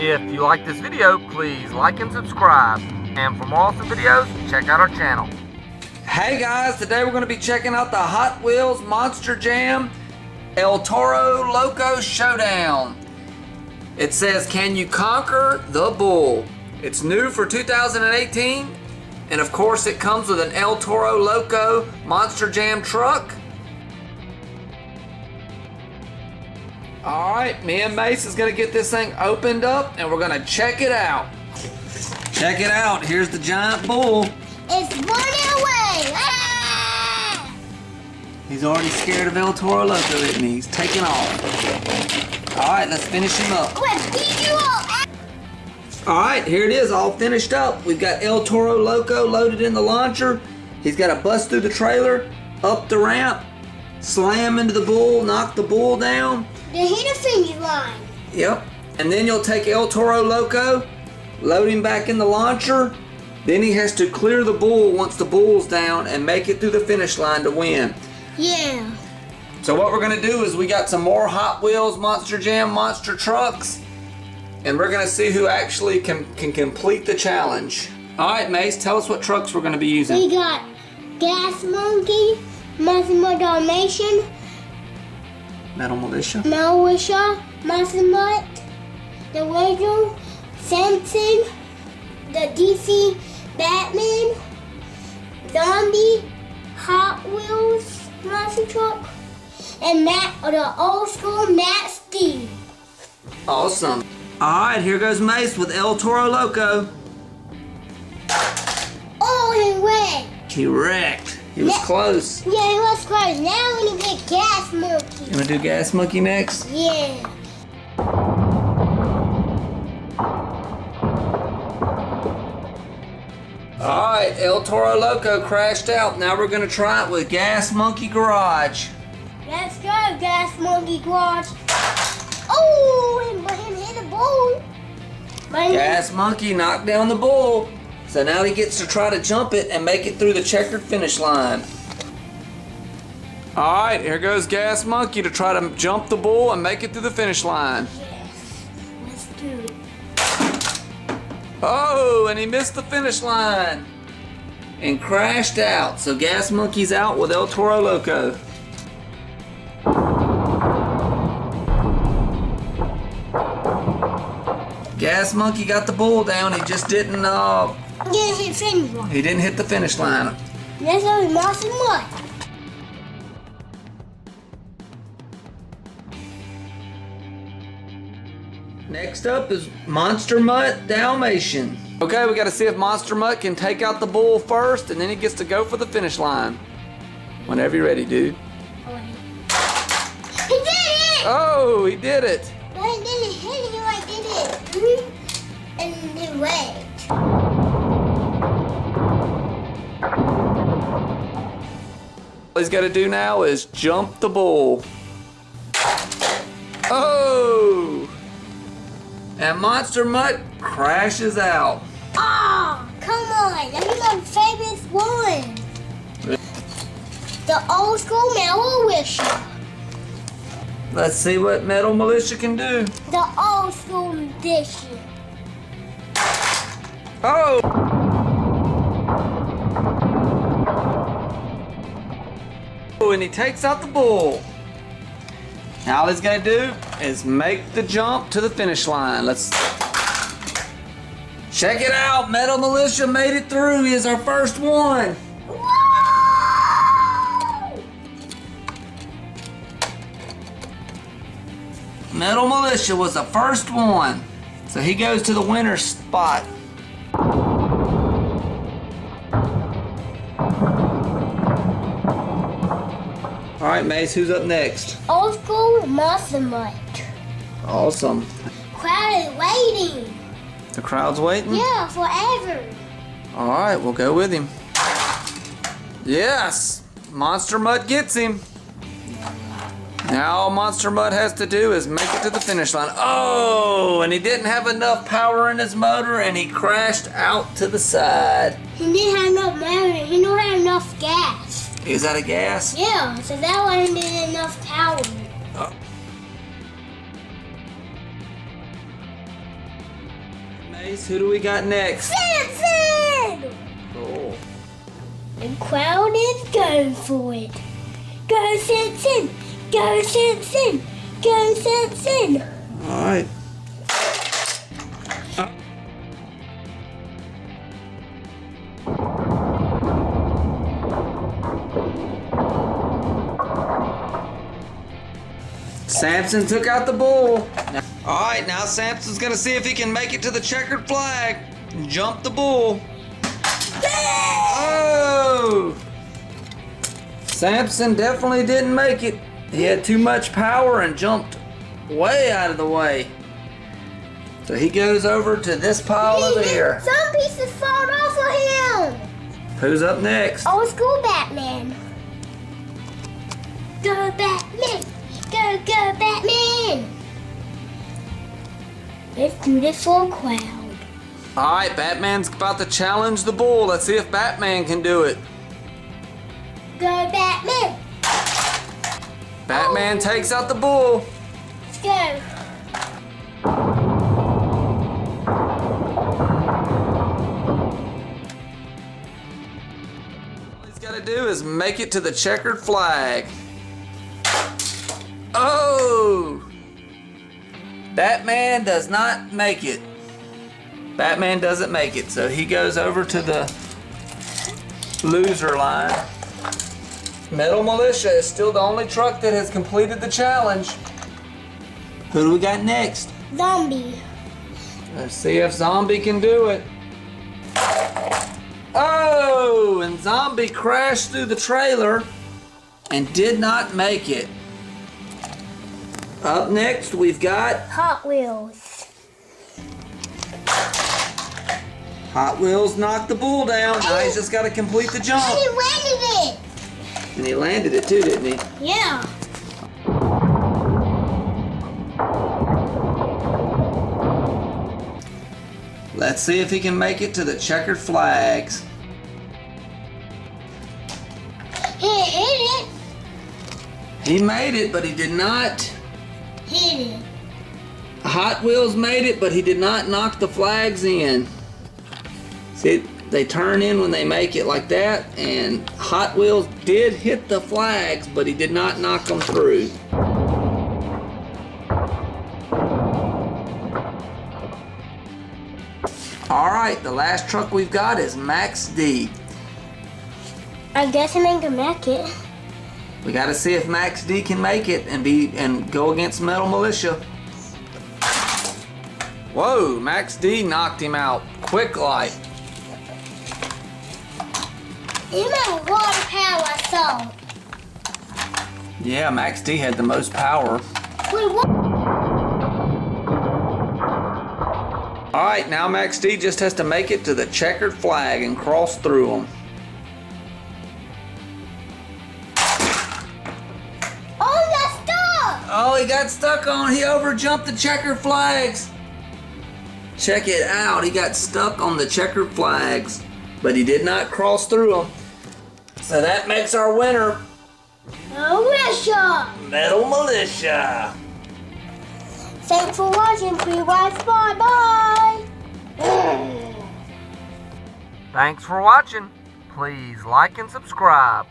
If you like this video, please like and subscribe. And for more awesome videos, check out our channel. Hey guys, today we're going to be checking out the Hot Wheels Monster Jam El Toro Loco Showdown. It says, can you conquer the bull? It's new for 2018. And of course it comes with an El Toro Loco Monster Jam truck. Alright, me and Mace is going to get this thing opened up and we're going to check it out. Check it out, here's the giant bull. It's running away! Ah! He's already scared of El Toro Loco, isn't he? He's taking off. Alright, let's finish him up. I'm gonna beat you up! Alright, here it is, all finished up. We've got El Toro Loco loaded in the launcher. He's got to bust through the trailer, up the ramp, slam into the bull, knock the bull down. Then hit the finish line. Yep. And then you'll take El Toro Loco, load him back in the launcher. Then he has to clear the bull once the bull's down and make it through the finish line to win. Yeah. So what we're going to do is we got some more Hot Wheels Monster Jam monster trucks. And we're going to see who actually can complete the challenge. Alright, Mace, tell us what trucks we're going to be using. We got Gas Monkey, Monster Mutt Dalmatian, Metal Militia, Monster Mutt, the Lego, SAMSON, the DC Batman, Zombie, Hot Wheels monster truck, and the old school Matt Steve. Awesome. Alright, here goes Mace with El Toro Loco. Oh, he wrecked. He wrecked. He was close. Yeah, he was close. Now we're gonna get Gas Monkey. You want to do Gas Monkey next? Yeah. Alright, El Toro Loco crashed out. Now we're going to try it with Gas Monkey Garage. Let's go, Gas Monkey Garage. Oh, and him hit the bull. Gas Monkey knocked down the bull. So now he gets to try to jump it and make it through the checkered finish line. Alright, here goes Gas Monkey to try to jump the bull and make it through the finish line. Yes, let's do it. Oh, and he missed the finish line and crashed out. So Gas Monkey's out with El Toro Loco. Gas Monkey got the bull down. He just didn't. Hit finish line. He didn't hit the finish line. Let's go with Monster Mutt. Next up is Monster Mutt Dalmatian. Okay, we got to see if Monster Mutt can take out the bull first, and then he gets to go for the finish line. Whenever you're ready, dude. He did it! Oh, he did it. But he didn't hit it, he did it. And it wrecked. All he's got to do now is jump the bull. Oh! And Monster Mutt crashes out. Oh, come on. That's my favorite one. The old school Metal Militia. Let's see what Metal Militia can do. The old school edition. Oh! Oh, and he takes out the bull. Now all he's got to do is make the jump to the finish line. Let's check it out. Metal Militia made it through. He is our first one. Whoa! Metal Militia was the first one. So he goes to the winner's spot. Alright, Mace, who's up next? Old school Monster Mutt. Awesome. Crowd is waiting. The crowd's waiting? Yeah, forever. Alright, we'll go with him. Yes! Monster Mutt gets him. Now all Monster Mutt has to do is make it to the finish line. Oh, and he didn't have enough power in his motor and he crashed out to the side. He didn't have enough motor. He didn't have enough gas. Is that a gas? Yeah, so that one didn't enough power. Nice. Who do we got next? SAMSON! Cool. The crowd is going for it. Go SAMSON! Go SAMSON! Go SAMSON! All right. Samson took out the bull. All right, now Samson's gonna see if he can make it to the checkered flag and jump the bull. Oh! Samson definitely didn't make it. He had too much power and jumped way out of the way. So he goes over to this pile over here. Some pieces fall off of him. Who's up next? Old school Batman. Go Batman! Go, go Batman! Let's do this for a crowd. All right, Batman's about to challenge the bull. Let's see if Batman can do it. Go Batman! Batman takes out the bull. Let's go. All he's got to do is make it to the checkered flag. Oh! Batman does not make it. Batman doesn't make it, so he goes over to the loser line. Metal Militia is still the only truck that has completed the challenge. Who do we got next? Zombie. Let's see if Zombie can do it. Oh! And Zombie crashed through the trailer and did not make it. Up next, we've got Hot Wheels. Hot Wheels knocked the bull down. Now he's just got to complete the jump. And he landed it. And he landed it too, didn't he? Yeah. Let's see if he can make it to the checkered flags. He hit it. He made it, but he did not. Hit it. Hot Wheels made it, but he did not knock the flags in. See, they turn in when they make it like that, and Hot Wheels did hit the flags, but he did not knock them through. All right, the last truck we've got is Max D. I guess he ain't gonna make it. We got to see if Max D can make it and go against Metal Militia. Whoa, Max D knocked him out quick like. You know what power I saw. Yeah, Max D had the most power. Wait, what? All right, now Max D just has to make it to the checkered flag and cross through them. Oh, he got stuck on. He overjumped the checkered flags. Check it out. He got stuck on the checkered flags, but he did not cross through them. So that makes our winner Militia. Metal Militia. Thanks for watching. Please watch. Bye. Thanks for watching. Please like and subscribe.